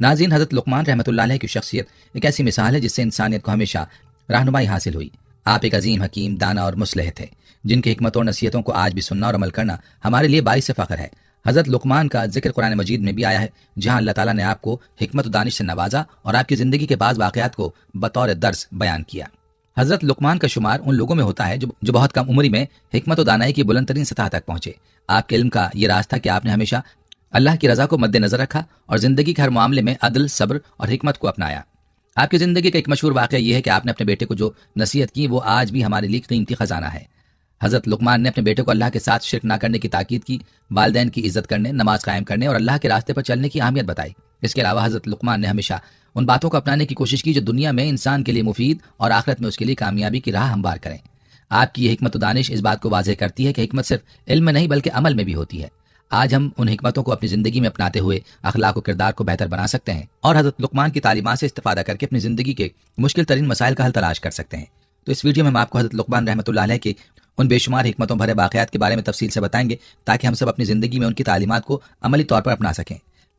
ناظرین، حضرت لقمان رحمۃ اللہ علیہ کی شخصیت ایک ایسی مثال ہے جس سے انسانیت کو ہمیشہ رہنمائی حاصل ہوئی۔ آپ ایک عظیم حکیم، دانا اور مصلح تھے جن کی حکمتوں اور نصیحتوں کو آج بھی سننا اور عمل کرنا ہمارے لیے باعث فخر ہے۔ حضرت لقمان کا ذکر قرآن مجید میں بھی آیا ہے، جہاں اللہ تعالیٰ نے آپ کو حکمت و دانش سے نوازا اور آپ کی زندگی کے بعض واقعات کو بطور درس بیان کیا۔ حضرت لقمان کا شمار ان لوگوں میں ہوتا ہے جو بہت کم عمری میں حکمت و دانائی کی بلند ترین سطح تک پہنچے۔ آپ کے علم کا یہ راز تھا کہ آپ نے ہمیشہ اللہ کی رضا کو مد نظر رکھا اور زندگی کے ہر معاملے میں عدل، صبر اور حکمت کو اپنایا۔ آپ کی زندگی کا ایک مشہور واقعہ یہ ہے کہ آپ نے اپنے بیٹے کو جو نصیحت کی وہ آج بھی ہمارے لیے قیمتی خزانہ ہے۔ حضرت لقمان نے اپنے بیٹے کو اللہ کے ساتھ شرک نہ کرنے کی تاکید کی، والدین کی عزت کرنے، نماز قائم کرنے اور اللہ کے راستے پر چلنے کی اہمیت بتائی۔ اس کے علاوہ حضرت لقمان نے ہمیشہ ان باتوں کو اپنانے کی کوشش کی جو دنیا میں انسان کے لیے مفید اور آخرت میں اس کے لیے کامیابی کی راہ ہموار کریں۔ آپ کی یہ حکمت و دانش اس بات کو واضح کرتی ہے کہ حکمت صرف علم میں نہیں بلکہ عمل میں بھی ہوتی ہے۔ آج ہم ان حکمتوں کو اپنی زندگی میں اپناتے ہوئے اخلاق و کردار کو بہتر بنا سکتے ہیں اور حضرت لقمان کی تعلیمات سے استفادہ کر کے اپنی زندگی کے مشکل ترین مسائل کا حل تلاش کر سکتے ہیں۔ تو اس ویڈیو میں ہم آپ کو حضرت لقمان رحمۃ اللہ علیہ کے ان بے شمار حکمتوں بھرے واقعات کے بارے میں تفصیل سے بتائیں گے تاکہ ہم سب اپنی زندگی میں ان کی تعلیمات کو عملی طور پر اپنا سکیں۔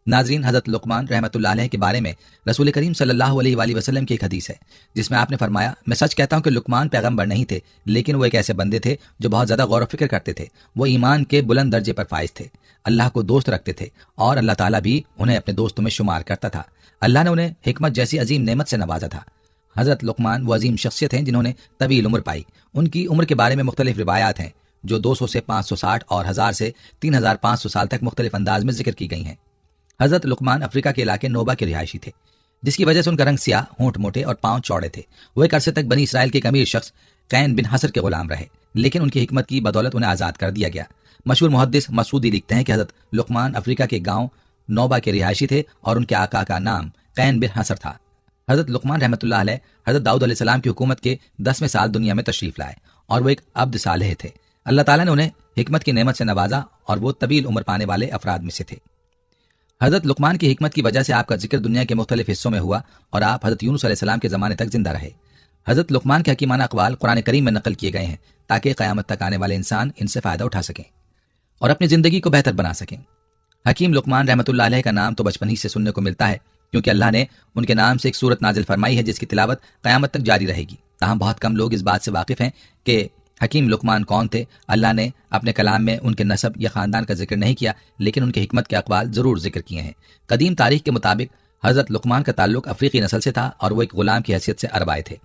ناظرین، حضرت لقمان رحمۃ اللہ علیہ کے بارے میں رسول کریم صلی اللہ علیہ وآلہ وسلم کی ایک حدیث ہے جس میں آپ نے فرمایا، میں سچ کہتا ہوں کہ لقمان پیغمبر نہیں تھے، لیکن وہ ایک ایسے بندے تھے جو بہت زیادہ غور و فکر کرتے تھے۔ وہ ایمان کے بلند درجے پر فائز تھے، اللہ کو دوست رکھتے تھے اور اللہ تعالیٰ بھی انہیں اپنے دوستوں میں شمار کرتا تھا۔ اللہ نے انہیں حکمت جیسی عظیم نعمت سے نوازا تھا۔ حضرت لقمان وہ عظیم شخصیت ہیں جنہوں نے طویل عمر پائی۔ ان کی عمر کے بارے میں مختلف روایات ہیں جو 200 سے 560 اور 1000 سے 3500 سال تک مختلف انداز میں ذکر کی گئی ہیں۔ حضرت لقمان افریقہ کے علاقے نوبا کے رہائشی تھے، جس کی وجہ سے ان کا رنگ سیاہ، ہونٹ موٹے اور پاؤں چوڑے تھے۔ وہ ایک عرصے تک بنی اسرائیل کے ایک امیر شخص قین بن حصر کے غلام رہے، لیکن ان کی حکمت کی بدولت انہیں آزاد کر دیا گیا۔ مشہور محدث مسعودی لکھتے ہیں کہ حضرت لقمان افریقہ کے گاؤں نوبا کے رہائشی تھے اور ان کے آقا کا نام قین بن حصر تھا۔ حضرت لقمان رحمۃ اللہ علیہ حضرت داؤد علیہ السلام کی حکومت کے 10ویں سال دنیا میں تشریف لائے اور وہ ایک عبد صالح تھے۔ اللہ تعالیٰ نے انہیں حکمت کی نعمت سے نوازا اور وہ طویل عمر پانے والے افراد میں سے تھے۔ حضرت لقمان کی حکمت کی وجہ سے آپ کا ذکر دنیا کے مختلف حصوں میں ہوا اور آپ حضرت یونس علیہ السلام کے زمانے تک زندہ رہے۔ حضرت لقمان کے حکیمانہ اقوال قرآن کریم میں نقل کیے گئے ہیں تاکہ قیامت تک آنے والے انسان ان سے فائدہ اٹھا سکیں اور اپنی زندگی کو بہتر بنا سکیں۔ حکیم لقمان رحمۃ اللہ علیہ کا نام تو بچپن ہی سے سننے کو ملتا ہے کیونکہ اللہ نے ان کے نام سے ایک سورت نازل فرمائی ہے جس کی تلاوت قیامت تک جاری رہے گی۔ تاہم بہت کم لوگ اس بات سے واقف ہیں کہ حکیم لقمان کون تھے۔ اللہ نے اپنے کلام میں ان کے نسب یا خاندان کا ذکر نہیں کیا، لیکن ان کی حکمت کے اقوال ضرور ذکر کیے ہیں۔ قدیم تاریخ کے مطابق حضرت لقمان کا تعلق افریقی نسل سے تھا اور وہ ایک غلام کی حیثیت سے عرب آئے تھے۔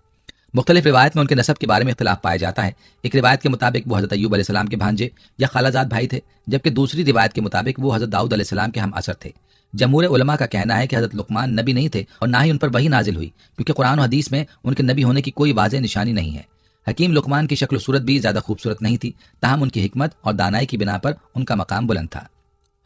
مختلف روایت میں ان کے نسب کے بارے میں اختلاف پایا جاتا ہے۔ ایک روایت کے مطابق وہ حضرت ایوب علیہ السلام کے بھانجے یا خالہ زاد بھائی تھے، جبکہ دوسری روایت کے مطابق وہ حضرت داؤد علیہ السلام کے ہم عصر تھے۔ جمہور علماء کا کہنا ہے کہ حضرت لقمان نبی نہیں تھے اور نہ ہی ان پر وحی نازل ہوئی، کیونکہ قرآن و حدیث میں ان کے نبی ہونے کی کوئی واضح نشانی نہیں ہے۔ حکیم لقمان کی شکل و صورت بھی زیادہ خوبصورت نہیں تھی، تاہم ان کی حکمت اور دانائی کی بنا پر ان کا مقام بلند تھا۔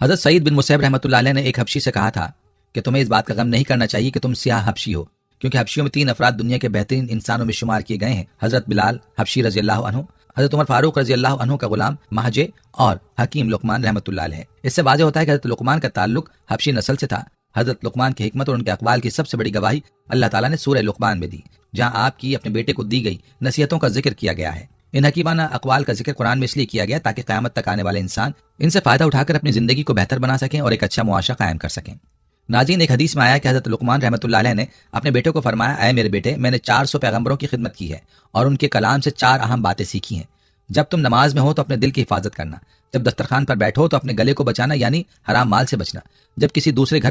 حضرت سعید بن مسیب رحمۃ اللہ علیہ نے ایک حبشی سے کہا تھا کہ تمہیں اس بات کا غم نہیں کرنا چاہیے کہ تم سیاہ حبشی ہو، کیونکہ حبشیوں میں 3 افراد دنیا کے بہترین انسانوں میں شمار کیے گئے ہیں، حضرت بلال حبشی رضی اللہ عنہ، حضرت عمر فاروق رضی اللہ عنہ کا غلام مہجے اور حکیم لقمان رحمۃ اللہ علیہ۔ اس سے واضح ہوتا ہے کہ حضرت لقمان کا تعلق حبشی نسل سے تھا۔ حضرت لقمان کی حکمت اور ان کے اقوال کی سب سے بڑی گواہی اللہ تعالیٰ نے سورہ لقمان میں دی، جہاں آپ کی اپنے بیٹے کو دی گئی نصیحتوں کا ذکر کیا گیا ہے۔ ان حکیمانہ اقوال کا ذکر قرآن میں اس لیے کیا گیا تاکہ قیامت تک آنے والے انسان ان سے فائدہ اٹھا کر اپنی زندگی کو بہتر بنا سکیں اور ایک اچھا معاشرہ قائم کر سکیں۔ ناظرین، ایک حدیث میں آیا کہ حضرت لقمان رحمۃ اللہ علیہ نے اپنے بیٹے کو فرمایا، اے میرے بیٹے، میں نے 400 پیغمبروں کی خدمت کی ہے اور ان کے کلام سے 4 اہم باتیں سیکھی ہیں۔ جب تم نماز میں ہو تو اپنے دل کی حفاظت کرنا، جب دسترخوان پر بیٹھو تو اپنے گلے کو بچانا یعنی حرام مال سے بچنا، جب کسی دوسرے کے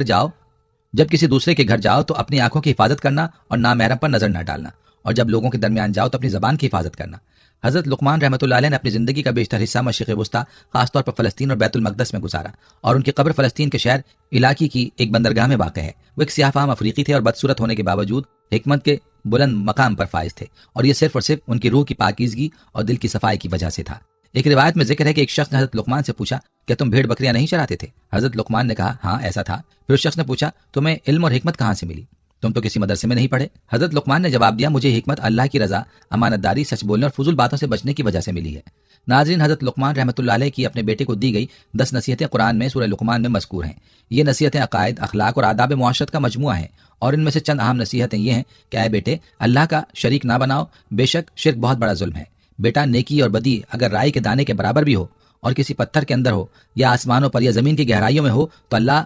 گھر جاؤ تو اپنی آنکھوں کی حفاظت کرنا اور نامحرم پر نظر نہ ڈالنا، اور جب لوگوں کے درمیان جاؤ تو اپنی زبان کی حفاظت کرنا۔ حضرت لقمان رحمۃ اللہ علیہ نے اپنی زندگی کا بیشتر حصہ مشرق وسطیٰ، خاص طور پر فلسطین اور بیت المقدس میں گزارا، اور ان کی قبر فلسطین کے شہر علاقی کی ایک بندرگاہ میں واقع ہے۔ وہ ایک سیاہ فام افریقی تھے اور بدصورت ہونے کے باوجود حکمت کے بلند مقام پر فائز تھے، اور یہ صرف اور صرف ان کی روح کی پاکیزگی اور دل کی صفائی کی وجہ سے تھا۔ ایک روایت میں ذکر ہے کہ ایک شخص نے حضرت لقمان سے پوچھا کہ تم بھیڑ بکریاں نہیں چراتے تھے؟ حضرت لقمان نے کہا ہاں ایسا تھا۔ پھر اس شخص نے پوچھا تمہیں علم اور حکمت کہاں سے ملی؟ تم تو کسی مدرسے میں نہیں پڑھے؟ حضرت لقمان نے جواب دیا مجھے حکمت اللہ کی رضا، امانت داری، سچ بولنے اور فضول باتوں سے بچنے کی وجہ سے ملی ہے۔ ناظرین، حضرت لقمان رحمۃ اللہ علیہ کی اپنے بیٹے کو دی گئی 10 نصیحتیں قرآن میں سورہ لقمان میں مذکور ہیں۔ یہ نصیحتیں عقائد، اخلاق اور آداب معاشرت کا مجموعہ ہیں، اور ان میں سے چند اہم نصیحتیں یہ ہیں کہ اے بیٹے، اللہ کا شریک نہ بناؤ، بے شک شرک بہت بڑا ظلم ہے۔ بیٹا، نیکی اور بدی اگر رائی کے دانے کے برابر بھی ہو اور کسی پتھر کے اندر ہو یا آسمانوں پر یا زمین کی گہرائیوں میں ہو تو اللہ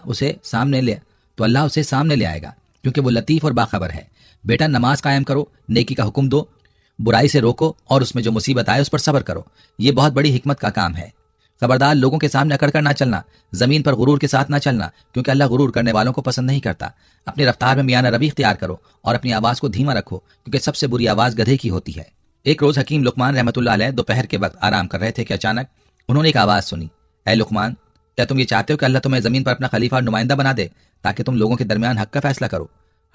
تو اللہ اسے سامنے لے آئے گا، کیونکہ وہ لطیف اور باخبر ہے۔ بیٹا نماز قائم کرو، نیکی کا حکم دو، برائی سے روکو، اور اس میں جو مصیبت آئے اس پر صبر کرو، یہ بہت بڑی حکمت کا کام ہے۔ خبردار لوگوں کے سامنے اکڑ کر نہ چلنا، زمین پر غرور کے ساتھ نہ چلنا، کیونکہ اللہ غرور کرنے والوں کو پسند نہیں کرتا۔ اپنی رفتار میں میانہ روی اختیار کرو اور اپنی آواز کو دھیما رکھو، کیونکہ سب سے بری آواز گدھے کی ہوتی ہے۔ ایک روز حکیم لقمان رحمۃ اللہ علیہ دوپہر کے وقت آرام کر رہے تھے کہ اچانک انہوں نے ایک آواز سنی، اے لقمان، کیا تم یہ چاہتے ہو کہ اللہ تمہیں زمین پر اپنا خلیفہ اور نمائندہ بنا دے تاکہ تم لوگوں کے درمیان حق کا فیصلہ کرو؟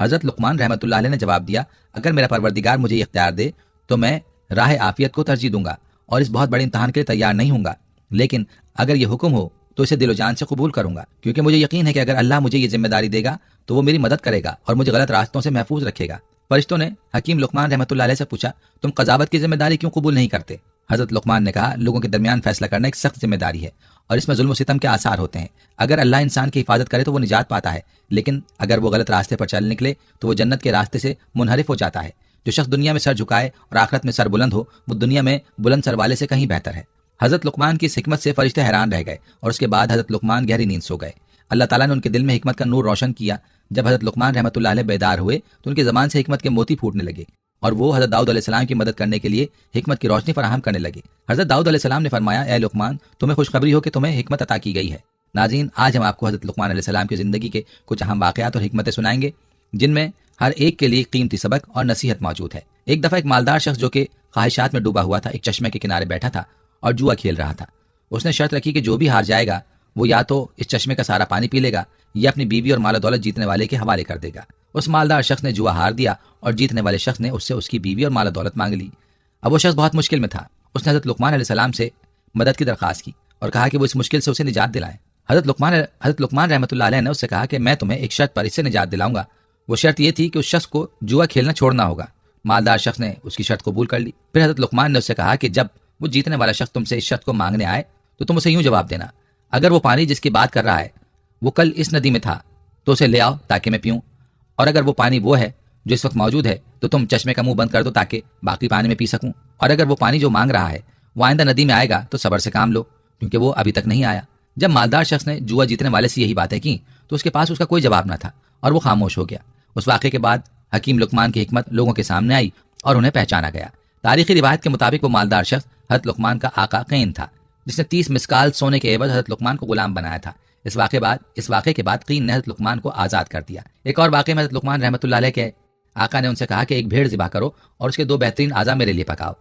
حضرت لقمان رحمۃ اللہ علیہ نے جواب دیا، اگر میرا پروردگار مجھے یہ اختیار دے تو میں راہ عافیت کو ترجیح دوں گا اور اس بہت بڑے امتحان کے لیے تیار نہیں ہوں گا، لیکن اگر یہ حکم ہو تو اسے دل و جان سے قبول کروں گا، کیونکہ مجھے یقین ہے کہ اگر اللہ مجھے یہ ذمہ داری دے گا تو وہ میری مدد کرے گا اور مجھے غلط راستوں سے محفوظ رکھے گا۔ فرشتوں نے حکیم لقمان رحمۃ اللہ علیہ سے پوچھا، تم قضاوت کی ذمہ داری کیوں قبول نہیں کرتے؟ حضرت لقمان نے کہا، لوگوں کے درمیان فیصلہ کرنا ایک سخت ذمہ داری ہے اور اس میں ظلم و ستم کے آثار ہوتے ہیں۔ اگر اللہ انسان کی حفاظت کرے تو وہ نجات پاتا ہے، لیکن اگر وہ غلط راستے پر چل نکلے تو وہ جنت کے راستے سے منحرف ہو جاتا ہے۔ جو شخص دنیا میں سر جھکائے اور آخرت میں سر بلند ہو، وہ دنیا میں بلند سر والے سے کہیں بہتر ہے۔ حضرت لقمان کی اس حکمت سے فرشتے حیران رہ گئے اور اس کے بعد حضرت لقمان گہری نیند سو گئے۔ اللہ تعالیٰ نے ان کے دل میں حکمت کا نور روشن کیا۔ جب حضرت لقمان رحمۃ اللہ علیہ بیدار ہوئے تو ان کی زبان سے حکمت کے موتی پھوٹنے لگے اور وہ حضرت داؤد علیہ السلام کی مدد کرنے کے لیے حکمت کی روشنی فراہم کرنے لگے۔ حضرت داؤد علیہ السلام نے فرمایا، اے لقمان، تمہیں خوشخبری ہو کہ تمہیں حکمت عطا کی گئی ہے۔ ناظرین، آج ہم آپ کو حضرت لقمان علیہ السلام کی زندگی کے کچھ اہم واقعات اور حکمتیں سنائیں گے، جن میں ہر ایک کے لیے قیمتی سبق اور نصیحت موجود ہے۔ ایک دفعہ ایک مالدار شخص جو کہ خواہشات میں ڈوبا ہوا تھا، ایک چشمے کے کنارے بیٹھا تھا اور جوا کھیل رہا تھا۔ اس نے شرط رکھی کہ جو بھی ہار جائے گا وہ یا تو اس چشمے کا سارا پانی پی لے گا یا اپنی بیوی اور مال و دولت جیتنے والے کے حوالے کر دے گا۔ اس مالدار شخص نے جوا ہار دیا اور جیتنے والے شخص نے اس سے اس کی بیوی اور مال و دولت مانگ لی۔ اب وہ شخص بہت مشکل میں تھا۔ اس نے حضرت لقمان علیہ السلام سے مدد کی درخواست کی اور کہا کہ وہ اس مشکل سے اسے نجات دلائیں۔ حضرت لقمان رحمۃ اللہ علیہ نے اس سے کہا کہ میں تمہیں ایک شرط پر اس سے نجات دلاؤں گا۔ وہ شرط یہ تھی کہ اس شخص کو جوا کھیلنا چھوڑنا ہوگا۔ مالدار شخص نے اس کی شرط قبول کر لی۔ پھر حضرت لقمان نے اس سے کہا کہ جب وہ جیتنے والا شخص تم سے اس شرط کو مانگنے آئے تو تم اسے یوں جواب دینا، اگر وہ پانی جس کی بات کر رہا ہے وہ کل اس ندی میں تھا تو اسے لے آؤ تاکہ میں پیوں، اور اگر وہ پانی وہ ہے جو اس وقت موجود ہے تو تم چشمے کا منہ بند کر دو تاکہ باقی پانی میں پی سکوں، اور اگر وہ پانی جو مانگ رہا ہے وہ آئندہ ندی میں آئے گا تو صبر سے کام لو، کیونکہ وہ ابھی تک نہیں آیا۔ جب مالدار شخص نے جوا جیتنے والے سے یہی باتیں کی تو اس کے پاس اس کا کوئی جواب نہ تھا اور وہ خاموش ہو گیا۔ اس واقعے کے بعد حکیم لقمان کی حکمت لوگوں کے سامنے آئی اور انہیں پہچانا گیا۔ تاریخی روایت کے مطابق وہ مالدار شخص حضرت لقمان کا آقا قین تھا، جس نے 30 مسکال سونے کے عوض حضرت لقمان کو غلام بنایا تھا۔ اس واقعے کے بعد قین نے حضرت لقمان کو آزاد کر دیا۔ ایک اور واقعے میں حضرت لقمان رحمۃ اللہ علیہ کے آقا نے ان سے کہا کہ ایک بھیڑ ذبح کرو اور اس کے 2 بہترین اعضاء میرے لیے پکاؤ۔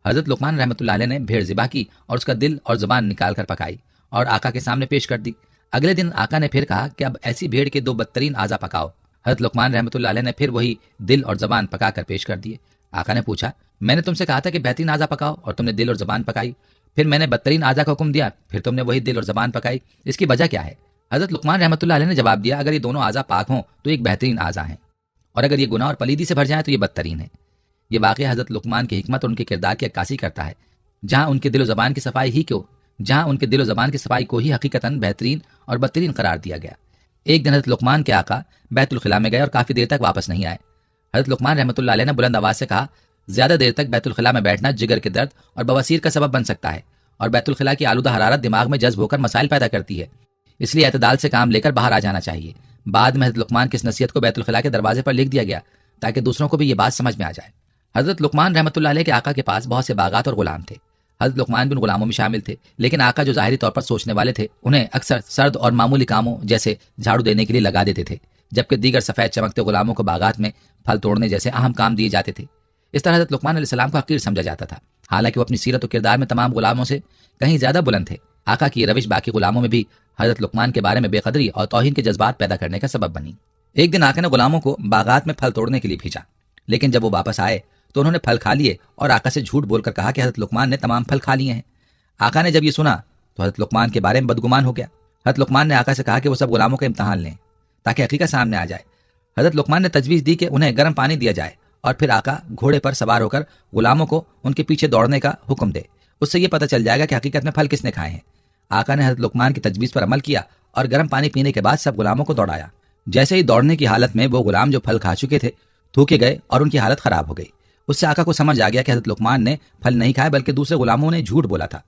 حضرت لقمان رحمۃ اللہ علیہ نے بھیڑ ذبح کی اور اس کا دل اور زبان نکال کر پکائی اور آقا کے سامنے پیش کر دی۔ اگلے دن آقا نے پھر کہا کہ اب ایسی بھیڑ کے 2 بدترین اعضاء پکاؤ۔ حضرت لقمان رحمۃ اللہ علیہ نے پھر وہی دل اور زبان پکا کر پیش کر دیے۔ آقا نے پوچھا، میں نے تم سے کہا تھا کہ بہترین اعضاء پکاؤ اور تم نے دل اور زبان پکائی، پھر میں نے بدترین اعضاء کا حکم دیا، پھر تم نے وہی دل اور زبان پکائی، اس کی وجہ کیا ہے؟ حضرت لقمان رحمۃ اللہ علیہ نے جواب دیا، اگر یہ دونوں اعضاء پاک ہوں تو ایک بہترین اعضاء ہیں، اور اگر یہ گناہ اور پلیدی سے بھر جائیں تو یہ بدترین ہے۔ یہ واقعہ حضرت لقمان کی حکمت اور ان کے کردار کی عکاسی کرتا ہے، جہاں ان کے دل و زبان کی صفائی کو ہی حقیقتاً بہترین اور بدترین قرار دیا گیا۔ ایک دن حضرت لقمان کے آقا بیت الخلاء میں گئے اور کافی دیر تک واپس نہیں آئے۔ حضرت لقمان رحمۃ اللہ علیہ نے بلند آواز سے کہا، زیادہ دیر تک بیت الخلاء میں بیٹھنا جگر کے درد اور بواسیر کا سبب بن سکتا ہے، اور بیت الخلاء کی آلودہ حرارت دماغ میں جذب ہو کر مسائل پیدا کرتی ہے، اس لیے اعتدال سے کام لے کر باہر آ جانا چاہیے۔ بعد میں حضرت لقمان کی اس نصیحت کو بیت الخلاء کے دروازے پر لکھ دیا گیا تاکہ دوسروں کو بھی یہ بات سمجھ میں آ جائے۔ حضرت لقمان رحمۃ اللہ علیہ کے آقا کے پاس بہت سے باغات اور غلام تھے۔ حضرت لقمان بھی ان غلاموں میں شامل تھے، لیکن آقا جو ظاہری طور پر سوچنے والے تھے انہیں اکثر سرد اور معمولی کاموں جیسے جھاڑو دینے کے لیے لگا دیتے تھے، جبکہ دیگر سفید چمکتے غلاموں کو باغات میں پھل توڑنے جیسے اہم کام دیے جاتے تھے۔ اس طرح حضرت لقمان علیہ السلام کو حقیر سمجھا جاتا تھا، حالانکہ وہ اپنی سیرت و کردار میں تمام غلاموں سے کہیں زیادہ بلند تھے۔ آقا کی یہ روش باقی غلاموں میں بھی حضرت لقمان کے بارے میں بے قدری اور توہین کے جذبات پیدا کرنے کا سبب بنی۔ ایک دن آقا نے غلاموں کو باغات میں پھل توڑنے کے لیے بھیجا، لیکن جب وہ واپس آئے تو انہوں نے پھل کھا لیے اور آقا سے جھوٹ بول کر کہا کہ حضرت لقمان نے تمام پھل کھا لیے ہیں۔ آقا نے جب یہ سنا تو حضرت لقمان کے بارے میں بدگمان ہو گیا۔ حضرت لقمان نے آقا سے کہا کہ وہ سب غلاموں کا امتحان لیں تاکہ حقیقت سامنے آ جائے۔ حضرت لقمان نے تجویز دی کہ انہیں گرم پانی دیا جائے اور پھر آقا گھوڑے پر سوار ہو کر غلاموں کو ان کے پیچھے دوڑنے کا حکم دے، اس سے یہ پتہ چل جائے گا کہ حقیقت میں پھل کس نے کھائے ہیں۔ آقا نے حضرت لقمان کی تجویز پر عمل کیا اور گرم پانی پینے کے بعد سب غلاموں کو دوڑایا۔ جیسے ہی دوڑنے کی حالت میں وہ غلام جو پھل کھا چکے تھے تھوکے گئے اور ان کی حالت خراب ہو گئی۔ اس سے آقا کو سمجھ آ گیا کہ حضرت لقمان نے پھل نہیں کھائے بلکہ دوسرے غلاموں نے جھوٹ بولا تھا۔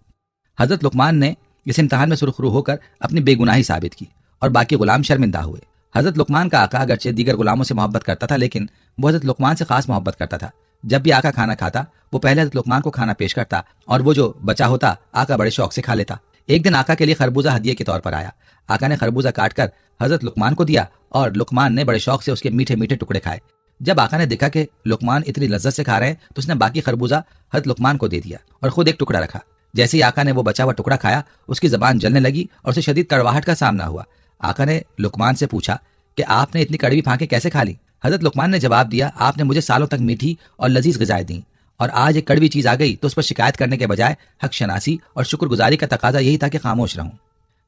حضرت لقمان نے اس امتحان میں سرخرو ہو کر اپنی بے گناہی ثابت کی اور باقی غلام شرمندہ ہوئے حضرت لقمان کا آقا اگرچہ دیگر غلاموں سے محبت کرتا تھا، لیکن وہ حضرت لقمان سے خاص محبت کرتا تھا۔ جب بھی آقا کھانا کھاتا وہ پہلے حضرت لقمان کو کھانا پیش کرتا اور وہ جو بچا ہوتا آقا بڑے شوق سے کھا لیتا۔ ایک دن آقا کے لیے خربوزہ ہدیے کے طور پر آیا۔ آقا نے خربوزہ کاٹ کر حضرت لقمان کو دیا اور لقمان نے بڑے شوق سے اس کے میٹھے میٹھے ٹکڑے کھائے۔ جب آقا نے دیکھا کہ لقمان اتنی لذت سے کھا رہے ہیں تو اس نے باقی خربوزہ حضرت لقمان کو دے دیا اور خود ایک ٹکڑا رکھا۔ جیسے ہی آقا نے وہ بچا ہوا ٹکڑا کھایا اس کی زبان جلنے لگی اور اسے شدید کڑواہٹ کا سامنا ہوا۔ آقا نے لقمان سے پوچھا کہ آپ نے اتنی کڑوی پھانکیں کیسے کھا لی؟ حضرت لقمان نے جواب دیا، آپ نے مجھے سالوں تک میٹھی اور لذیذ غذائیں دیں اور آج ایک کڑوی چیز آ گئی تو اس پر شکایت کرنے کے بجائے حق شناسی اور شکر گزاری کا تقاضا یہی تھا کہ خاموش رہوں۔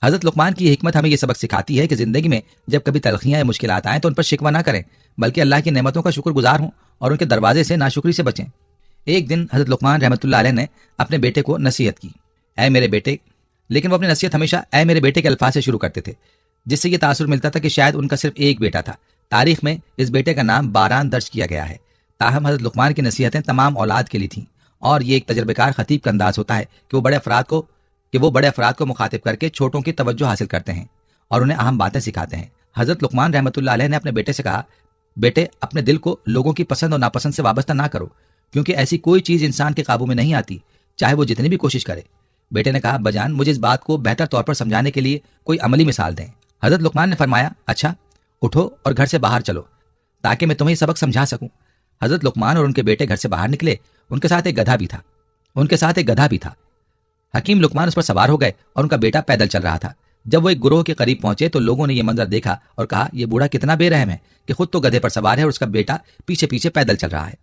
حضرت لقمان کی یہ حکمت ہمیں یہ سبق سکھاتی ہے کہ زندگی میں جب کبھی تلخیاں یا مشکلات آئیں تو ان پر شکوہ نہ کریں، بلکہ اللہ کی نعمتوں کا شکر گزار ہوں اور ان کے دروازے سے ناشکری سے بچیں۔ ایک دن حضرت لقمان رحمۃ اللہ علیہ نے اپنے بیٹے کو نصیحت کی، اے میرے بیٹے، لیکن وہ اپنی نصیحت ہمیشہ اے میرے بیٹے کے الفاظ سے شروع کرتے تھے، جس سے یہ تاثر ملتا تھا کہ شاید ان کا صرف ایک بیٹا تھا۔ تاریخ میں اس بیٹے کا نام باران درج کیا گیا ہے۔ تاہم حضرت لقمان کی نصیحتیں تمام اولاد کے لیے تھیں، اور یہ ایک تجربہ کار خطیب کا انداز ہوتا ہے کہ وہ بڑے افراد کو مخاطب کر کے چھوٹوں کی توجہ حاصل کرتے ہیں اور انہیں اہم باتیں سکھاتے ہیں۔ حضرت لقمان رحمۃ اللہ علیہ نے اپنے بیٹے سے کہا، بیٹے اپنے دل کو لوگوں کی پسند اور ناپسند سے وابستہ نہ کرو، کیونکہ ایسی کوئی چیز انسان کے قابو میں نہیں آتی، چاہے وہ جتنی بھی کوشش کرے۔ بیٹے نے کہا، بجان مجھے اس بات کو بہتر طور پر سمجھانے کے لیے کوئی عملی مثال دیں۔ حضرت لقمان نے فرمایا، اچھا اٹھو اور گھر سے باہر چلو تاکہ میں تمہیں سبق سمجھا سکوں۔ حضرت لقمان اور ان کے بیٹے گھر سے باہر نکلے۔ ان کے ساتھ ایک گدھا بھی تھا۔ حکیم لقمان اس پر سوار ہو گئے اور ان کا بیٹا پیدل چل رہا تھا۔ جب وہ ایک گروہ کے قریب پہنچے تو لوگوں نے یہ منظر دیکھا اور کہا، یہ بوڑھا کتنا بے رحم ہے کہ خود تو گدھے پر سوار ہے اور اس کا بیٹا پیچھے پیچھے پیدل چل رہا ہے۔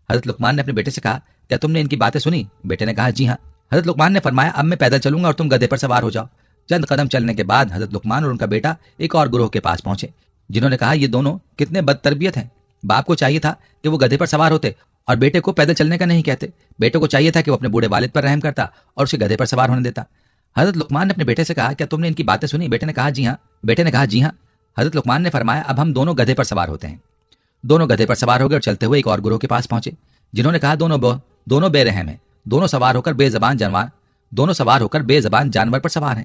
حضرت لقمان نے اپنے بیٹے سے کہا، کیا تم نے ان کی باتیں سنی؟ بیٹے نے کہا، جی ہاں۔ حضرت لقمان نے فرمایا، اب میں پیدل چلوں گا اور تم گدھے پر سوار ہو جاؤ۔ چند قدم چلنے کے بعد حضرت لقمان اور ان کا بیٹا ایک اور گروہ کے پاس پہنچے، جنہوں نے کہا، یہ دونوں کتنے بد تربیت ہیں۔ باپ کو چاہیے تھا کہ وہ گدھے پر سوار ہوتے اور بیٹے کو پیدل چلنے کا نہیں کہتے۔ بیٹے کو چاہیے تھا کہ وہ اپنے بوڑھے والد پر رحم کرتا اور اسے گدھے پر سوار ہونے دیتا۔ حضرت لقمان نے اپنے بیٹے سے کہا، کیا تم نے ان کی باتیں سنی؟ بیٹے نے کہا، جی ہاں۔ حضرت لقمان نے فرمایا، اب ہم دونوں گدھے پر سوار ہوتے ہیں۔ دونوں گدھے پر سوار ہو گئے اور چلتے ہوئے ایک اور گروہ کے پاس پہنچے، جنہوں نے کہا، دونوں بے رحم ہیں، دونوں سوار ہو کر بے زبان جانور پر سوار ہیں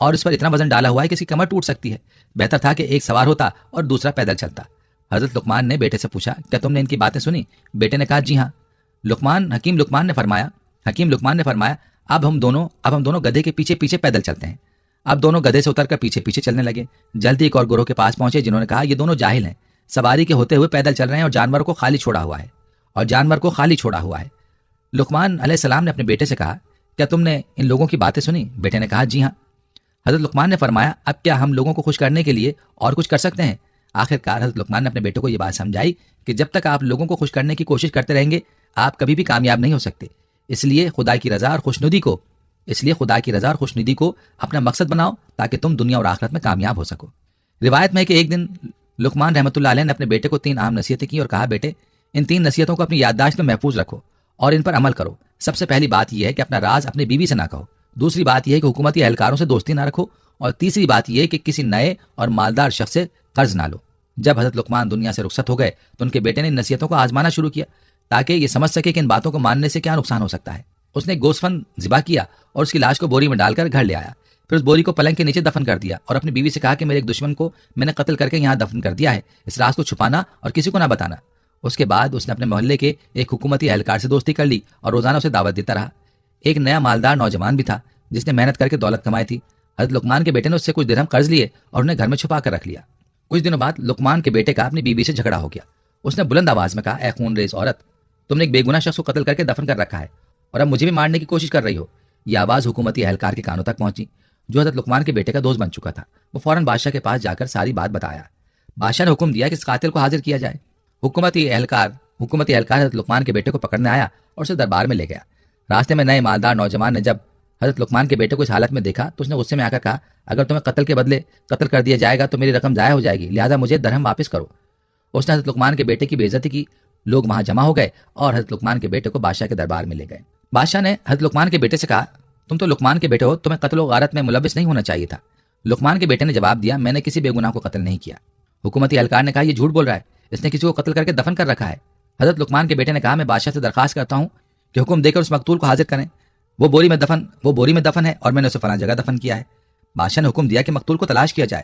اور اس پر اتنا وزن ڈالا ہوا ہے کہ اس کی کمر ٹوٹ سکتی ہے۔ بہتر تھا کہ ایک سوار ہوتا اور دوسرا پیدل چلتا۔ حضرت لقمان نے بیٹے سے پوچھا، کیا تم نے ان کی باتیں سنی؟ بیٹے نے کہا، جی ہاں۔ حکیم لقمان نے فرمایا، اب ہم دونوں گدھے کے پیچھے پیچھے پیدل چلتے ہیں۔ اب دونوں گدھے سے اتر کر پیچھے پیچھے چلنے لگے۔ جلدی ایک اور گروہ کے پاس پہنچے، جنہوں نے کہا، یہ دونوں جاہل ہیں، سواری کے ہوتے ہوئے پیدل چل رہے ہیں اور جانور کو خالی چھوڑا ہوا ہے۔ لقمان علیہ السلام نے اپنے بیٹے سے کہا، کیا تم نے ان لوگوں کی باتیں سنی؟ بیٹے نے کہا، جی ہاں۔ حضرت لقمان نے فرمایا، اب کیا ہم لوگوں کو خوش کرنے کے لیے اور کچھ کر سکتے ہیں؟ آخرکار حضرت لقمان نے اپنے بیٹے کو یہ بات سمجھائی کہ جب تک آپ لوگوں کو خوش کرنے کی کوشش کرتے رہیں گے آپ کبھی بھی کامیاب نہیں ہو سکتے۔ اس لیے خدا کی رضا اور خوشنودی کو اپنا مقصد بناؤ تاکہ تم دنیا اور آخرت میں کامیاب ہو سکو۔ روایت میں ہے کہ ایک دن لقمان رحمۃ اللہ علیہ نے اپنے بیٹے کو 3 اہم نصیحتیں کی اور کہا، بیٹے ان 3 نصیحتوں کو اپنی یادداشت میں محفوظ رکھو اور ان پر عمل کرو۔ سب سے پہلی بات یہ ہے کہ اپنا راز اپنی بیوی سے نہ کہو۔ دوسری بات یہ ہے کہ حکومتی اہلکاروں سے دوستی نہ رکھو، اور تیسری بات یہ ہے کہ کسی نئے اور مالدار شخص سے قرض نہ لو۔ جب حضرت لقمان دنیا سے رخصت ہو گئے تو ان کے بیٹے نے ان نصیحتوں کو آزمانا شروع کیا تاکہ یہ سمجھ سکے کہ ان باتوں کو ماننے سے کیا نقصان ہو سکتا ہے۔ اس نے گوسفند ذبح کیا اور اس کی لاش کو بوری میں ڈال کر گھر لے آیا، پھر اس بوری کو پلنگ کے نیچے دفن کر دیا اور اپنی بیوی سے کہا کہ میرے ایک دشمن کو میں نے قتل کر کے یہاں دفن کر دیا ہے، اس راز کو چھپانا اور کسی کو نہ بتانا۔ اس کے بعد اس نے اپنے محلے کے ایک حکومتی اہلکار سے دوستی کر لی اور روزانہ اسے دعوت دیتا رہا۔ ایک نیا مالدار نوجوان بھی تھا جس نے محنت کر کے دولت کمائی تھی۔ حضرت لقمان کے بیٹے نے اس سے کچھ درہم قرض لیے اور انہیں گھر میں چھپا کر رکھ لیا۔ کچھ دنوں بعد لقمان کے بیٹے کا اپنی بیوی سے جھگڑا ہو گیا۔ اس نے بلند آواز میں کہا، اے خون ریز عورت، تم نے ایک بے گناہ شخص کو قتل کر کے دفن کر رکھا ہے اور اب مجھے بھی مارنے کی کوشش کر رہی ہو۔ یہ آواز حکومتی اہلکار کے کانوں تک پہنچی جو حضرت لقمان کے بیٹے کا دوست بن چکا تھا۔ وہ فوراً بادشاہ کے پاس جا کر ساری بات بتایا۔ بادشاہ نے حکم دیا کہ اس قاتل کو حاضر کیا جائے۔ حکومتی اہلکار حضرت لقمان کے بیٹے کو پکڑنے آیا اور اسے دربار میں لے گیا۔ راستے میں نئے مالدار نوجوان نے جب حضرت لقمان کے بیٹے کو اس حالت میں دیکھا تو اس نے غصے میں آ کر کہا، اگر تمہیں قتل کے بدلے قتل کر دیا جائے گا تو میری رقم ضائع ہو جائے گی، لہٰذا مجھے درہم واپس کرو۔ اس نے حضرت لقمان کے بیٹے کی بے عزتی کی۔ لوگ وہاں جمع ہو گئے اور حضرت لقمان کے بیٹے کو بادشاہ کے دربار میں لے گئے۔ بادشاہ نے حضرت لقمان کے بیٹے سے کہا، تم تو لقمان کے بیٹے ہو، تمہیں قتل و غارت میں ملوث نہیں ہونا چاہیے تھا۔ لقمان کے بیٹے نے جواب دیا، میں نے کسی بے گناہ کو قتل نہیں کیا۔ حکومتی اہلکار نے کہا، یہ جھوٹ بول رہا ہے، اس نے کسی کو قتل کر کے دفن کر رکھا ہے۔ حضرت لقمان کے بیٹے نے کہا، میں بادشاہ سے درخواست کرتا ہوں کہ حکم دے کر اس مقتول کو حاضر کریں۔ وہ بوری میں دفن ہے اور میں نے اسے فلاں جگہ دفن کیا ہے۔ بادشاہ نے حکم دیا کہ مقتول کو تلاش کیا جائے